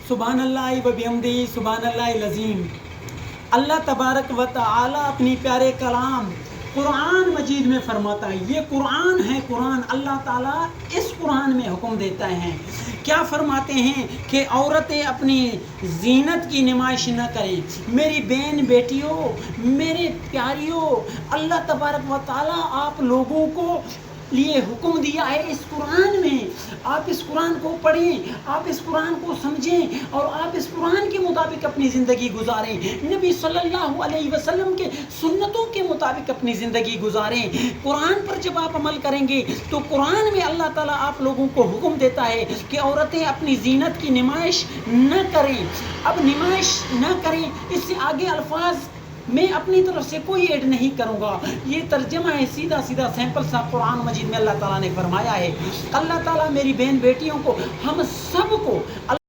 سبحان اللہ و بحمدہ سبحان اللہ العظیم۔ اللہ تبارک و تعالی اپنی پیارے کلام قرآن مجید میں فرماتا ہے، یہ قرآن ہے، قرآن اللہ تعالیٰ اس قرآن میں حکم دیتا ہے، کیا فرماتے ہیں کہ عورتیں اپنی زینت کی نمائش نہ کریں۔ میری بہن بیٹیوں، میرے پیاریوں، اللہ تبارک و تعالیٰ آپ لوگوں کو لیے حکم دیا ہے اس قرآن میں، آپ اس قرآن کو پڑھیں، آپ اس قرآن کو سمجھیں اور آپ اس قرآن کے مطابق اپنی زندگی گزاریں، نبی صلی اللہ علیہ وسلم کے سنتوں کے مطابق اپنی زندگی گزاریں۔ قرآن پر جب آپ عمل کریں گے تو قرآن میں اللہ تعالیٰ آپ لوگوں کو حکم دیتا ہے کہ عورتیں اپنی زینت کی نمائش نہ کریں۔ اب نمائش نہ کریں، اس سے آگے الفاظ میں اپنی طرف سے کوئی ایڈ نہیں کروں گا، یہ ترجمہ ہے سیدھا سیمپل سا قرآن مجید میں اللہ تعالیٰ نے فرمایا ہے۔ اللہ تعالیٰ میری بہن بیٹیوں کو، ہم سب کو